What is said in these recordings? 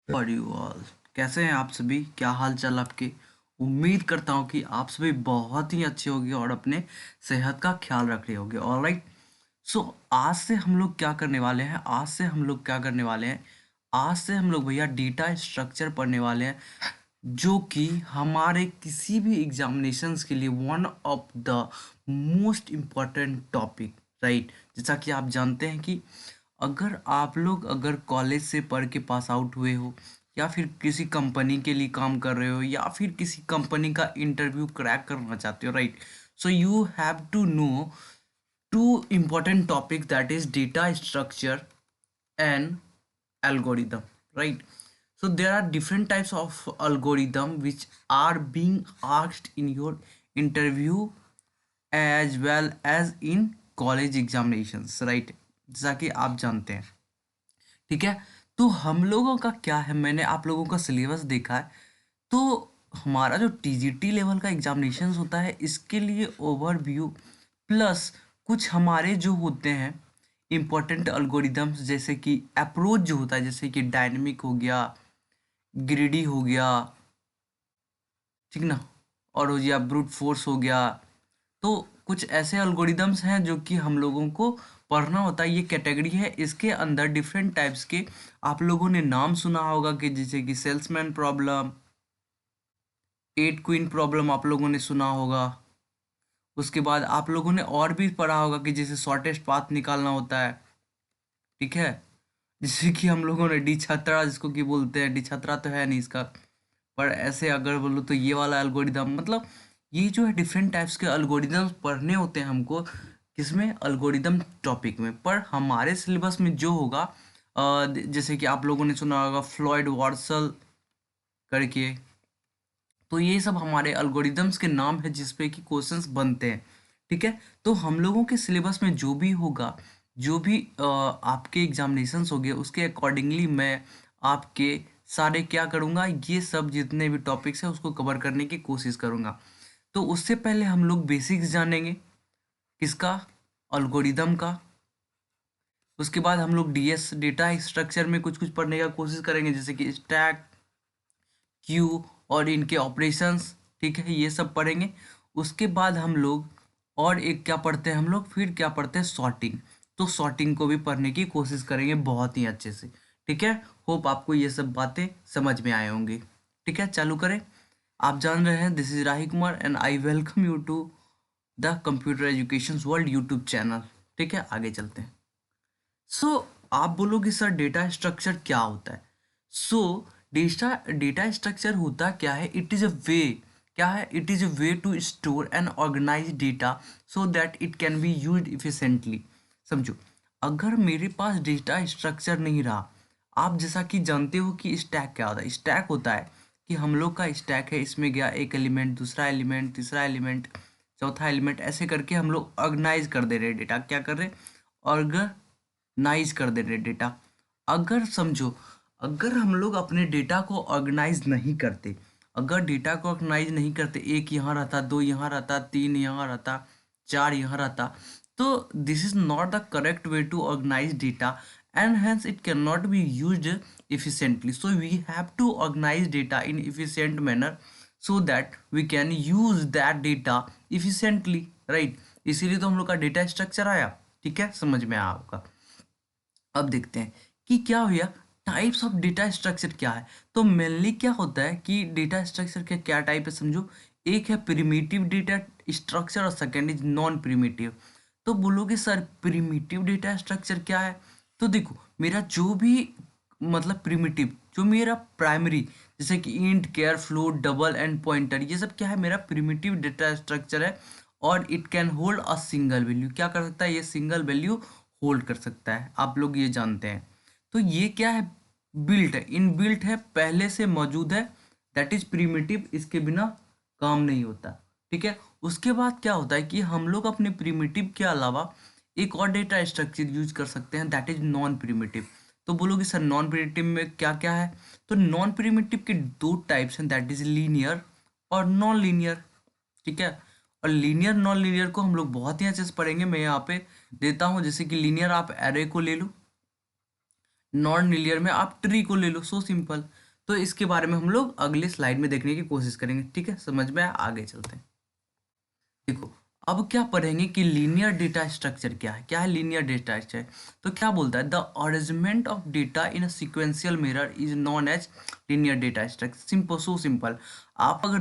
और you all कैसे हैं आप सभी? क्या हाल चाल आपके? उम्मीद करता हूँ कि आप सभी बहुत ही अच्छे होंगे और अपने सेहत का ख्याल रख रहे होंगे। ऑलराइट, सो आज से हम लोग क्या करने वाले हैं? आज से हम लोग भैया डेटा स्ट्रक्चर पढ़ने वाले हैं, जो कि हमारे किसी भी एग्जामिनेशंस के लिए one of the most important topic, right. जैसा कि आप जानते हैं कि अगर कॉलेज से पढ़ के पास आउट हुए हो, या फिर किसी कंपनी के लिए काम कर रहे हो, या फिर किसी कंपनी का इंटरव्यू क्रैक करना चाहते हो, right. So you have to know two important topics, that is data structure and algorithm, right? So there are different types of algorithm which are being asked in your interview as well as in college examinations, right? जैसा कि आप जानते हैं, ठीक है। तो हम लोगों का क्या है, मैंने आप लोगों का सिलेबस देखा है। तो हमारा जो टीजीटी लेवल का एग्जामिनेशन होता है, इसके लिए ओवरव्यू प्लस कुछ हमारे जो होते हैं इम्पोर्टेंट अल्गोरिदम्स, जैसे कि अप्रोच जो होता है, जैसे कि डायनेमिक हो गया, ग्रिडी हो गया, ठीक ना, और हो गया ब्रूट फोर्स हो गया। तो कुछ ऐसे अल्गोरिदम्स हैं जो कि हम लोगों को पढ़ना होता है। ये कैटेगरी है, इसके अंदर डिफरेंट टाइप्स के आप लोगों ने नाम सुना होगा, कि जैसे कि सेल्समैन प्रॉब्लम, 8 क्वीन प्रॉब्लम आप लोगों ने सुना होगा। उसके बाद आप लोगों ने और भी पढ़ा होगा कि जैसे शॉर्टेस्ट पाथ निकालना होता है, ठीक है। जैसे कि हम लोगों ने डी छतरा, जिसको कि बोलते हैं, डी छतरा तो है नहीं इसका, पर ऐसे अगर बोलो तो ये वाला एल्गोरिदम, मतलब ये जो है डिफरेंट टाइप्स के अल्गोरिदम पढ़ने होते हैं हमको, किसमें, अल्गोरिदम टॉपिक में। पर हमारे सिलेबस में जो होगा, जैसे कि आप लोगों ने सुना होगा फ्लॉयड वार्सल करके, तो ये सब हमारे अल्गोरिदम्स के नाम है जिसपे कि क्वेश्चंस बनते हैं, ठीक है। तो हम लोगों के सिलेबस में जो भी होगा, जो भी आपके एग्जामिनेशंस होंगे, उसके अकॉर्डिंगली मैं आपके सारे क्या करूँगा, ये सब जितने भी टॉपिक्स हैं उसको कवर करने की कोशिश करूँगा। तो उससे पहले हम लोग बेसिक्स जानेंगे, किसका, अल्गोरिदम का। उसके बाद हम लोग डीएस डेटा स्ट्रक्चर में कुछ कुछ पढ़ने का कोशिश करेंगे, जैसे कि स्टैक, क्यू और इनके ऑपरेशंस, ठीक है, ये सब पढ़ेंगे। उसके बाद हम लोग और एक क्या पढ़ते हैं, हम लोग फिर क्या पढ़ते हैं, सॉर्टिंग। तो सॉर्टिंग को भी पढ़ने की कोशिश करेंगे बहुत ही अच्छे से, ठीक है। होप आपको ये सब बातें समझ में आए होंगे, ठीक है। चालू करें। आप जान रहे हैं, this is Rahi Kumar and I welcome you to the computer education world YouTube channel, ठीक है। आगे चलते हैं। सो आप बोलोगे सर डेटा स्ट्रक्चर क्या होता है? सो डेटा डेटा स्ट्रक्चर होता क्या है? इट इज़ अ वे, क्या है, it is a way to store and organise data so that it can be use efficiently. समझो, अगर मेरे पास डेटा स्ट्रक्चर नहीं रहा, आप जैसा कि जानते हो कि स्टैक क्या होता है। स्टैक होता है कि हम लोग का स्टैक है, इसमें गया एक एलिमेंट, दूसरा एलिमेंट, तीसरा एलिमेंट, चौथा एलिमेंट, ऐसे करके हम लोग ऑर्गेनाइज कर दे रहे हैं डेटा। क्या कर रहे हैं? ऑर्गेनाइज कर दे रहे डेटा। अगर समझो, अगर हम लोग अपने डेटा को ऑर्गेनाइज नहीं करते, अगर डेटा को ऑर्गेनाइज नहीं करते, एक यहाँ रहता, दो यहाँ रहता, तीन यहाँ रहता, चार यहाँ रहता, तो this is not the correct way to organise data and hence it cannot be used efficiently. So we have to organize data in efficient manner so that we can use that data efficiently, right? इसीलिए तो हम लोग का data structure आया, ठीक है, समझ में आया आपका। अब देखते हैं कि क्या भैया टाइप्स ऑफ डेटा स्ट्रक्चर क्या है। तो मेनली क्या होता है कि डेटा स्ट्रक्चर के क्या टाइप है, समझो। एक है प्रिमिटिव डेटा स्ट्रक्चर और सेकेंड इज नॉन प्रिमिटिव। तो बोलोगे सर प्रिमिटिव डेटा स्ट्रक्चर क्या है? तो देखो, मेरा जो भी, मतलब प्रिमिटिव, जो मेरा प्राइमरी, जैसे कि int, care, float, double and pointer, ये सब क्या है, मेरा प्रिमिटिव डेटा स्ट्रक्चर है। और it can hold a single value, क्या कर सकता है, ये सिंगल वैल्यू होल्ड कर सकता है, आप लोग ये जानते हैं। तो ये क्या है, बिल्ट है, इनबिल्ट है, पहले से मौजूद है, दैट इज प्रिमिटिव, इसके बिना काम नहीं होता, ठीक है। उसके बाद क्या होता है कि हम लोग अपने प्रिमिटिव के अलावा एक और डेटा स्ट्रक्चर यूज कर सकते हैं, दैट इज नॉन प्रिमिटिव। तो बोलोगे सर नॉन प्रिमिटिव में क्या क्या है? तो नॉन प्रिमिटिव के दो टाइप्स हैं, दैट इज लीनियर और नॉन लीनियर, ठीक है। और लीनियर नॉन लीनियर को हम लोग बहुत ही अच्छे से पढ़ेंगे। मैं यहाँ पे देता हूँ, जैसे कि लीनियर आप एरे को ले लो, नॉन लीनियर में आप ट्री को ले लो, सो सिंपल। तो इसके बारे में हम लोग अगले स्लाइड में देखने की कोशिश करेंगे, ठीक है, समझ में आगे चलते हैं। देखो अब क्या पढ़ेंगे कि लीनियर डेटा स्ट्रक्चर क्या है लीनियर डेटा स्ट्रक्चर। तो क्या बोलता है, the arrangement of data in a sequential mirror is known as linear data structure. Simple, so simple. आप अगर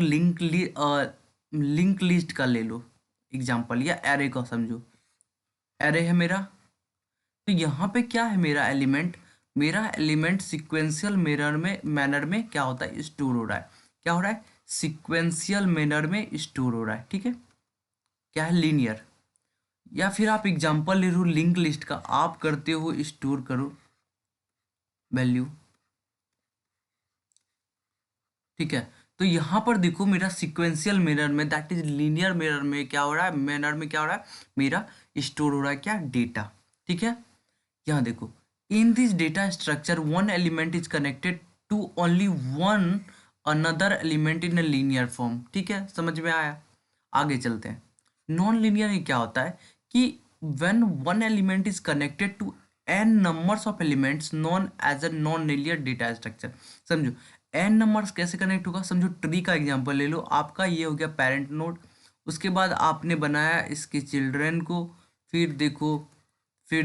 लिंक लिस्ट का ले लो एग्जांपल, या एरे का समझो। एरे है मेरा, तो यहाँ पे क्या है मेरा एलिमेंट सिक्वेंशियल मैनर में क्या होता है, स्टोर हो रहा है। क्या हो रहा है, सिक्वेंशियल मैनर में स्टोर हो रहा है, ठीक है। क्या है, लीनियर। या फिर आप एग्जांपल ले लो लिंक लिस्ट का, आप करते हो स्टोर करो वैल्यू, ठीक है। तो यहाँ पर देखो मेरा सिक्वेंशियल मिरर में, दैट इज लीनियर मिरर में क्या हो रहा है, मैनर में क्या हो रहा है, मेरा स्टोर हो रहा है क्या, डेटा, ठीक है। यहाँ देखो, in this data structure one element is connected to only one another element in a linear form, ठीक है, समझ में आया। आगे चलते हैं। नॉन लीनियर में क्या होता है कि when one element is connected to n numbers of elements known as a non linear data structure. समझो n नंबर्स कैसे कनेक्ट होगा, समझो ट्री का एग्जांपल ले लो, आपका ये हो गया पेरेंट नोड, उसके बाद आपने बनाया इसके चिल्ड्रन को, फिर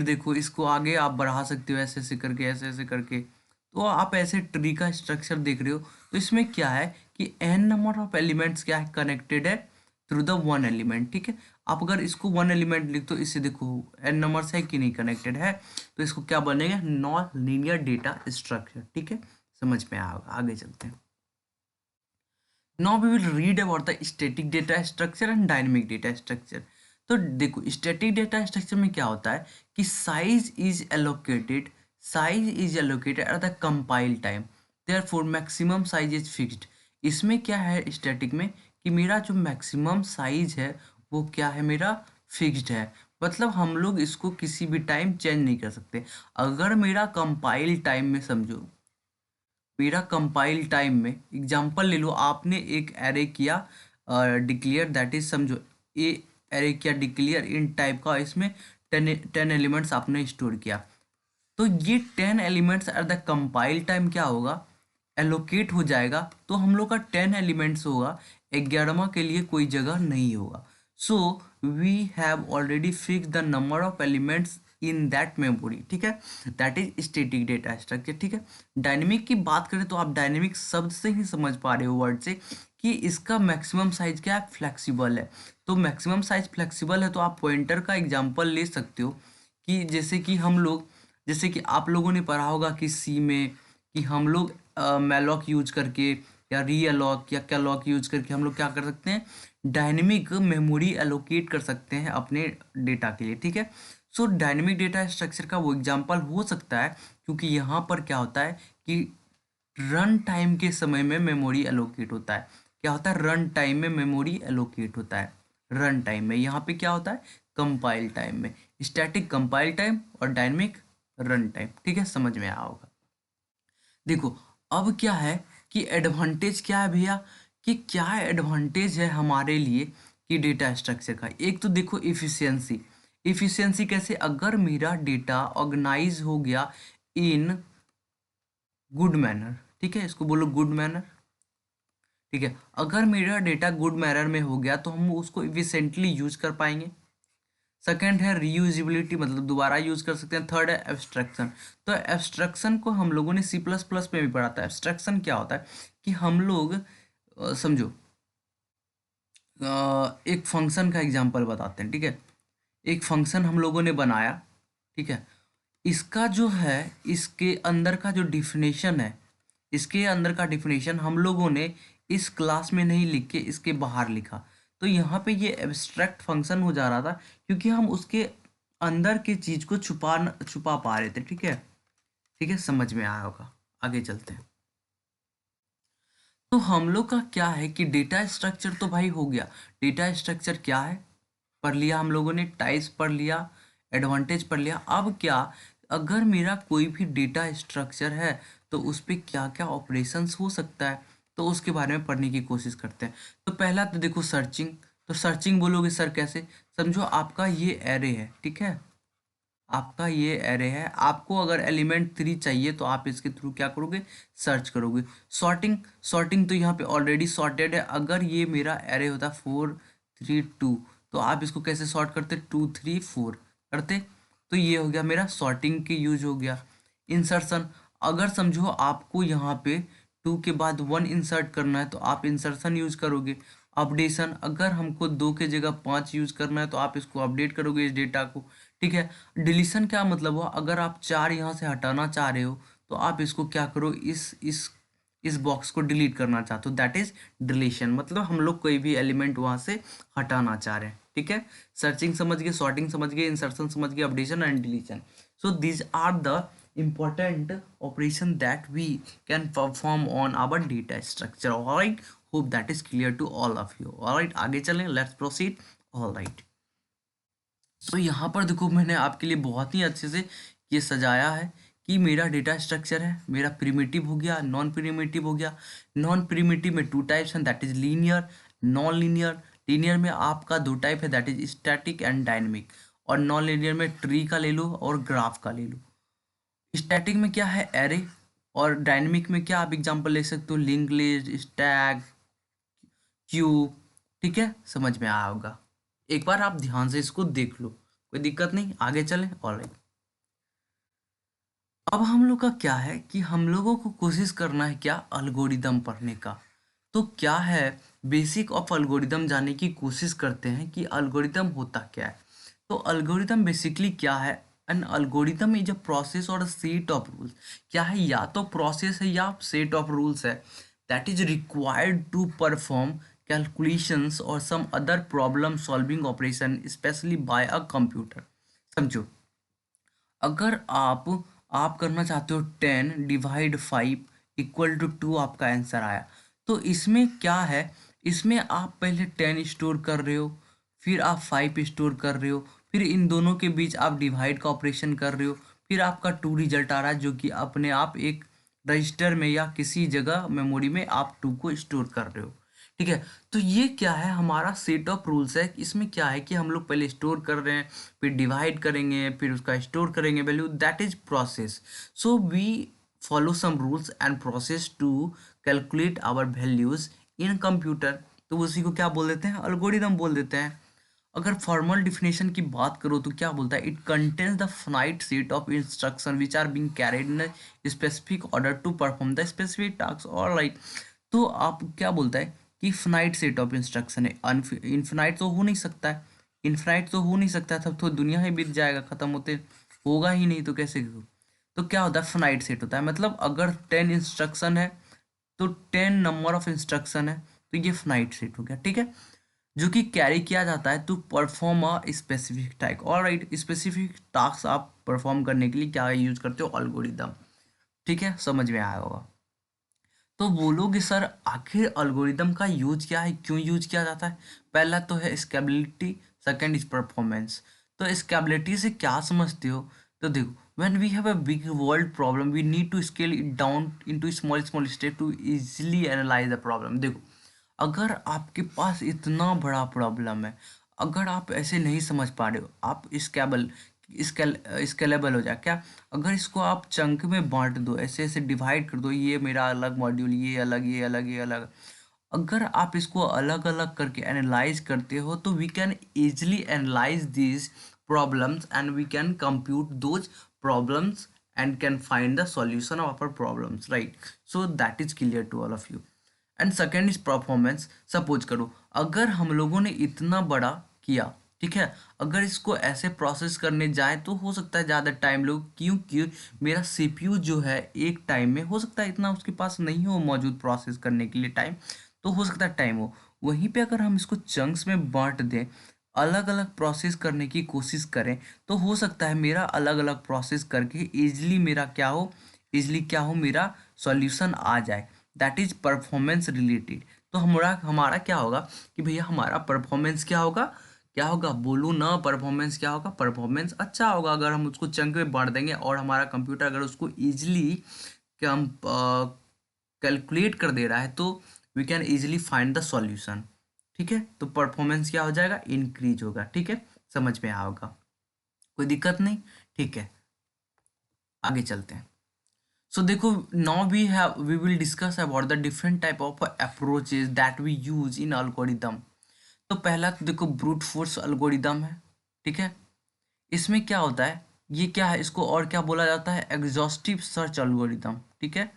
देखो इसको आगे आप बढ़ा सकते हो ऐसे ऐसे करके, ऐसे ऐसे करके। तो आप ऐसे ट्री का स्ट्रक्चर देख रहे हो। तो इसमें क्या है कि n नंबर ऑफ एलिमेंट्स क्या है, कनेक्टेड है थ्रू द वन एलिमेंट, ठीक है। आप अगर इसको वन एलिमेंट लिख, तो इससे देखो n नंबर्स है कि नहीं, कनेक्टेड है। तो इसको क्या बनेगा, नॉन लीनियर डेटा स्ट्रक्चर, ठीक है, समझ में आएगा। आगे चलते हैं। Now we will read about the static data structure and dynamic data structure. तो देखो स्टैटिक डेटा स्ट्रक्चर में क्या होता है कि size is allocated at the compile time, therefore maximum size is fixed. इसमें क्या है स्टैटिक में कि मेरा जो मैक्सिमम साइज है वो क्या है, मेरा फिक्स्ड है। मतलब हम लोग इसको किसी भी टाइम चेंज नहीं कर सकते। अगर मेरा कंपाइल टाइम में समझो, मेरा कंपाइल टाइम में एग्जांपल ले लो, आपने एक एरे किया डिक्लेयर, दैट इज समझो ए एरे किया डिक्लेयर इन टाइप का, इसमें 10 एलिमेंट्स आपने स्टोर किया। तो ये 10 elements at the compile time क्या होगा, एलोकेट हो जाएगा। तो हम लोग का 10 एलिमेंट्स होगा, 11वां के लिए कोई जगह नहीं होगा। So we have already fix the number of elements in that memory, ठीक है, that is static data structure, ठीक है। डायनेमिक की बात करें तो आप डायनेमिक शब्द से ही समझ पा रहे हो वर्ड से कि इसका मैक्सिमम साइज क्या है, फ्लेक्सिबल है। तो मैक्सिमम साइज फ्लेक्सिबल है, तो आप पॉइंटर का एग्जांपल ले सकते हो कि जैसे कि आप लोगों ने पढ़ा होगा कि सी में कि हम लोग मैलॉक यूज करके या रीअलॉक या कैलॉक यूज करके हम लोग क्या कर सकते हैं, डायनेमिक मेमोरी एलोकेट कर सकते हैं अपने डेटा के लिए, ठीक है। सो डायनेमिक डेटा स्ट्रक्चर का वो एग्जांपल हो सकता है, क्योंकि यहाँ पर क्या होता है कि रन टाइम के समय में मेमोरी एलोकेट होता है। क्या होता है, रन टाइम में मेमोरी एलोकेट होता है। रन टाइम में यहाँ पे क्या होता है, कंपाइल टाइम में। स्टैटिक कंपाइल टाइम और डायनेमिक रन टाइम, ठीक है, समझ में आया होगा। देखो अब क्या है कि एडवांटेज क्या है भैया, कि क्या एडवांटेज है हमारे लिए कि डेटा स्ट्रक्चर का। एक तो देखो इफिशियंसी कैसे, अगर मेरा डेटा ऑर्गेनाइज हो गया इन गुड मैनर, ठीक है, इसको बोलो गुड मैनर, ठीक है। अगर मेरा डेटा गुड मैनर में हो गया तो हम उसको इफिशिएंटली यूज कर पाएंगे। सेकेंड है रीयूजिबिलिटी, मतलब दोबारा यूज कर सकते हैं। थर्ड है एब्स्ट्रैक्शन। तो एब्स्ट्रैक्शन को हम लोगों ने C++ में भी पढ़ा था। एब्स्ट्रैक्शन क्या होता है कि हम लोग समझो एक फंक्शन का एग्जांपल बताते हैं, ठीक है। एक फंक्शन हम लोगों ने बनाया, ठीक है। इसका जो है, इसके अंदर का जो डिफिनेशन है, इसके अंदर का डिफिनेशन हम लोगों ने इस क्लास में नहीं लिख के इसके बाहर लिखा। तो यहाँ पे ये एब्स्ट्रैक्ट फंक्शन हो जा रहा था, क्योंकि हम उसके अंदर की चीज को छुपा पा रहे थे, ठीक है, ठीक है, समझ में आया होगा। आगे चलते हैं। तो हम लोग का क्या है कि डेटा स्ट्रक्चर तो भाई हो गया। डेटा स्ट्रक्चर क्या है पढ़ लिया हम लोगों ने, टाइप्स पढ़ लिया, एडवांटेज पढ़ लिया। अब क्या, अगर मेरा कोई भी डेटा स्ट्रक्चर है तो उस पर क्या क्या ऑपरेशंस हो सकता है, तो उसके बारे में पढ़ने की कोशिश करते हैं। तो पहला तो देखो सर्चिंग। तो सर्चिंग बोलोगे सर कैसे, समझो आपका ये एरे है, ठीक है, आपका ये एरे है, आपको अगर एलिमेंट 3 चाहिए तो आप इसके थ्रू क्या करोगे, सर्च करोगे। सॉर्टिंग, सॉर्टिंग तो यहाँ पे ऑलरेडी सॉर्टेड है। अगर ये मेरा एरे होता 4 3 2, तो आप इसको कैसे सॉर्ट करते, 2 3 4 करते, तो ये हो गया मेरा सॉर्टिंग के यूज हो गया। इंसर्शन, अगर समझो आपको यहाँ पे 2 के बाद 1 इंसर्ट करना है तो आप इंसर्शन यूज करोगे। अपडेशन, अगर हमको 2 के जगह 5 यूज करना है तो आप इसको अपडेट करोगे इस डेटा को, ठीक है। डिलीशन क्या मतलब हुआ, अगर आप 4 यहाँ से हटाना चाह रहे हो तो आप इसको क्या करो, इस बॉक्स को डिलीट करना चाहते हो, दैट इज डिलीशन। मतलब हम लोग कोई भी एलिमेंट वहाँ से हटाना चाह रहे हैं, ठीक है। सर्चिंग समझ गए, सॉर्टिंग समझ गए, इंसर्शन समझ गए, updation and deletion. So these are the important operation that we can perform on our data structure. All right, hope that is clear to all of you. All right, आगे चलें, let's proceed. All right. So यहाँ पर देखो मैंने आपके लिए बहुत ही अच्छे से ये सजाया है कि मेरा डेटा स्ट्रक्चर है, मेरा प्रिमिटिव हो गया, नॉन प्रिमिटिव हो गया। नॉन प्रिमिटिव में 2 टाइप्स हैं, that is linear, non linear. Linear में आपका 2 टाइप है, that is static and dynamic. और नॉन लीनियर में ट्री का ले लो और ग्राफ का ले लो। स्टैटिक में क्या है, एरे, और डायनेमिक में क्या आप एग्जांपल ले सकते हो, लिंक लिस्ट, स्टैक, क्यूब, ठीक है, समझ में आया होगा। एक बार आप ध्यान से इसको देख लो, कोई दिक्कत नहीं, आगे चलें। ऑलराइट, अब हम लोग का क्या है कि हम लोगों को कोशिश करना है क्या, अल्गोरिदम पढ़ने का। तो क्या है, बेसिक ऑफ अल्गोरिदम जाने की कोशिश करते हैं कि अल्गोरिदम होता क्या है। तो अल्गोरिदम बेसिकली क्या है, an algorithm is a process और अ सेट ऑफ रूल्स। क्या है, या तो प्रोसेस है या सेट ऑफ रूल्स है, that is required to perform calculations और some other problem solving operation specially by a computer. समझो, अगर आप करना चाहते हो 10 / 5 = 2, आपका आंसर आया। तो इसमें क्या है, इसमें आप पहले 10 स्टोर कर रहे हो, फिर आप 5 स्टोर कर रहे हो, फिर इन दोनों के बीच आप डिवाइड का ऑपरेशन कर रहे हो, फिर आपका 2 रिजल्ट आ रहा है जो कि अपने आप एक रजिस्टर में या किसी जगह मेमोरी में आप 2 को स्टोर कर रहे हो, ठीक है। तो ये क्या है, हमारा सेट ऑफ रूल्स है। इसमें क्या है कि हम लोग पहले स्टोर कर रहे हैं, फिर डिवाइड करेंगे, फिर उसका स्टोर करेंगे value, that is process. So we follow some rules and process to calculate our values in computer. तो उसी को क्या बोल देते हैं, अल्गोरिदम बोल देते हैं। अगर फॉर्मल डिफिनेशन की बात करो तो क्या बोलता है, it contains the finite set of instruction which are being carried in specific order to perform the specific task. और राइट, तो आप क्या बोलता है कि फाइनाइट सेट ऑफ इंस्ट्रक्शन है, इनफिनाइट तो हो नहीं सकता है, इनफिनाइट तो हो नहीं सकता है, तब तो दुनिया ही बीत जाएगा, खत्म होते होगा ही नहीं, तो कैसे हो। तो क्या होता है, फाइनाइट सेट होता है, मतलब अगर 10 इंस्ट्रक्शन है तो 10 नंबर ऑफ इंस्ट्रक्शन है, तो ये फाइनाइट सेट हो गया, ठीक है, जो कि कैरी किया जाता है to perform a specific task. और राइट, स्पेसिफिक टास्क आप परफॉर्म करने के लिए क्या यूज करते हो, एल्गोरिदम, ठीक है, समझ में आया होगा। तो बोलोगे सर आखिर एल्गोरिदम का यूज क्या है, क्यों यूज किया जाता है। पहला तो है स्केलेबिलिटी, सेकंड इज परफॉर्मेंस। तो स्केलेबिलिटी से क्या समझते हो, तो देखो, when we have a big world problem we need to scale it down into small small step to easily analyse the problem. देखो, अगर आपके पास इतना बड़ा प्रॉब्लम है, अगर आप ऐसे नहीं समझ पा रहे हो, आप स्केलेबल हो जाए क्या, अगर इसको आप चंक में बांट दो, ऐसे ऐसे डिवाइड कर दो, ये मेरा अलग मॉड्यूल, ये अलग, ये अलग, ये अलग, अगर आप इसको अलग अलग करके एनालाइज करते हो तो we can easily analyse this problems and we can compute those problems and can find the solution of our problems, right. So that is clear to all of you. And second is performance. Suppose करो अगर हम लोगों ने इतना बड़ा किया, ठीक है, अगर इसको ऐसे प्रोसेस करने जाए तो हो सकता है ज़्यादा टाइम लो, क्योंकि मेरा सीपीयू जो है एक टाइम में हो सकता है इतना उसके पास नहीं हो मौजूद प्रोसेस करने के लिए टाइम, तो हो सकता है टाइम हो। वहीं पे अगर हम इसको चंक्स में बांट दें, अलग अलग प्रोसेस करने की कोशिश करें, तो हो सकता है मेरा अलग अलग प्रोसेस करके इजली मेरा क्या हो, इजली क्या हो, मेरा सॉल्यूशन आ जाए, दैट इज परफॉर्मेंस रिलेटेड। तो हमारा हमारा क्या होगा कि भैया हमारा परफॉर्मेंस क्या होगा, क्या होगा, बोलो ना, परफॉर्मेंस क्या होगा, परफॉर्मेंस अच्छा होगा अगर हम उसको चंक में बांट देंगे और हमारा कंप्यूटर अगर उसको ईजिली कम कैलकुलेट कर दे रहा है तो we can easily find the solution, ठीक है। तो परफॉर्मेंस क्या हो जाएगा, इंक्रीज होगा, ठीक है, समझ में आया होगा, कोई दिक्कत नहीं, ठीक है, आगे चलते हैं। सो देखो, now we will discuss about the different type of approaches that we use in algorithm. तो पहला तो देखो ब्रूट फोर्स अल्गोरिदम है, ठीक है। इसमें क्या होता है, ये क्या है, इसको और क्या बोला जाता है, एग्जॉस्टिव सर्च एल्गोरिदम, ठीक है।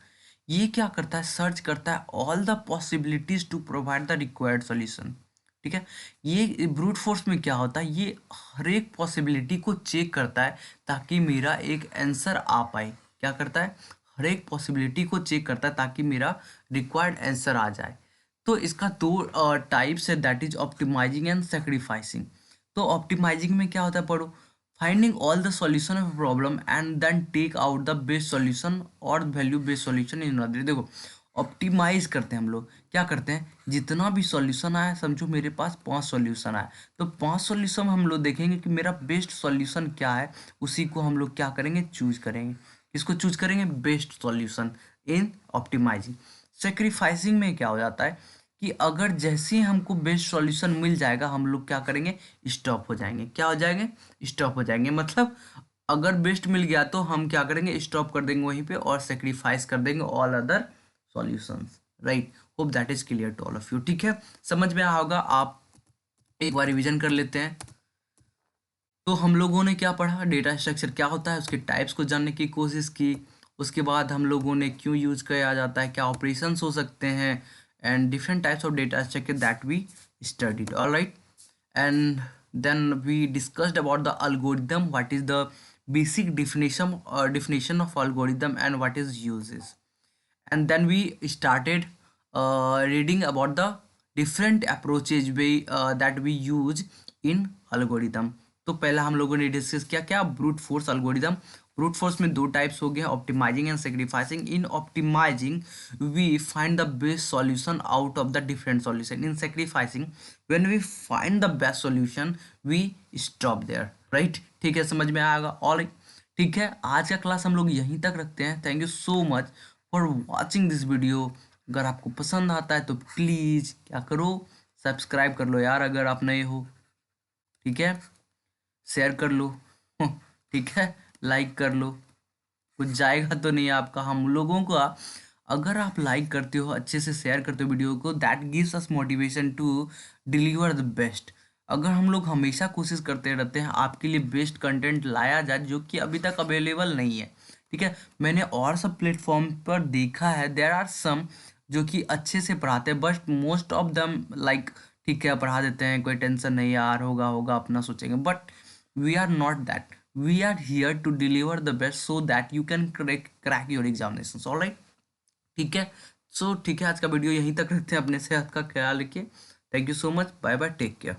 ये क्या करता है, सर्च करता है all the possibilities to provide the required solution, ठीक है। ये ब्रूट फोर्स में क्या होता है, ये हर एक पॉसिबिलिटी को चेक करता है ताकि मेरा एक आंसर आ पाए। क्या करता है, हर एक पॉसिबिलिटी को चेक करता है ताकि मेरा रिक्वायर्ड आंसर आ जाए। तो इसका दो टाइप्स है, that is optimising and sacrificing. तो ऑप्टिमाइजिंग में क्या होता है, पढ़ो, finding all the solution of a problem and then take out the best solution or value based solution in another। देखो, ऑप्टिमाइज करते हैं हम लोग, क्या करते हैं, जितना भी सॉल्यूशन आया, समझो मेरे पास 5 सॉल्यूशन आया, तो 5 सॉल्यूशन हम लोग देखेंगे कि मेरा बेस्ट सॉल्यूशन क्या है, उसी को हम लोग क्या करेंगे, चूज करेंगे। इसको चूज करेंगे best solution in optimising. Sacrificing में क्या हो जाता है कि अगर जैसे ही हमको बेस्ट सॉल्यूशन मिल जाएगा, हम लोग क्या करेंगे, स्टॉप हो जाएंगे। क्या हो जाएंगे, स्टॉप हो जाएंगे। मतलब अगर बेस्ट मिल गया तो हम क्या करेंगे, स्टॉप कर देंगे वहीं पे और सेक्रीफाइस कर देंगे all other solutions, right. Hope that is clear to all of you, ठीक है, समझ में आया होगा। आप एक बार रिविजन कर लेते हैं। तो हम लोगों ने क्या पढ़ा, डेटा स्ट्रक्चर क्या होता है, उसके टाइप्स को जानने की कोशिश की। उसके बाद हम लोगों ने क्यों यूज़ किया जाता है, क्या ऑपरेशंस हो सकते हैं, and different types of data structure that we studied, alright. And then we discussed about the algorithm, what is the basic definition of algorithm and what is uses, and then we started reading about the different approaches that we use in algorithm। तो पहला हम लोगों ने discuss किया क्या, brute force algorithm. Brute force में दो types हो गया, optimising and sacrificing. In optimising we find the best solution out of the different solution. In sacrificing when we find the best solution we stop there, right. ठीक है, समझ में आएगा, all ठीक है। आज का क्लास हम लोग यहीं तक रखते हैं। Thank you so much for watching this video. अगर आपको पसंद आता है तो प्लीज़ क्या करो, सब्सक्राइब कर लो यार अगर आप नए हो, ठीक है, शेयर कर लो ठीक है, लाइक कर लो, कुछ जाएगा तो नहीं आपका, हम लोगों का। अगर आप लाइक करते हो, अच्छे से शेयर करते हो वीडियो को, that gives us motivation to deliver the best. अगर हम लोग हमेशा कोशिश करते रहते हैं आपके लिए बेस्ट कंटेंट लाया जाए जो कि अभी तक अवेलेबल नहीं है, ठीक है। मैंने और सब प्लेटफॉर्म पर देखा है, देयर आर सम जो कि अच्छे से पढ़ाते हैं, but most of them like ठीक है पढ़ा देते हैं, कोई टेंशन नहीं यार, होगा होगा अपना सोचेंगे, but we are not that. We are here to deliver the best so that you can crack your examination, alright, ठीक है। सो ठीक है, आज का वीडियो यहीं तक रखते हैं, अपने सेहत का ख्याल रखिए। Thank you so much, bye bye, take care.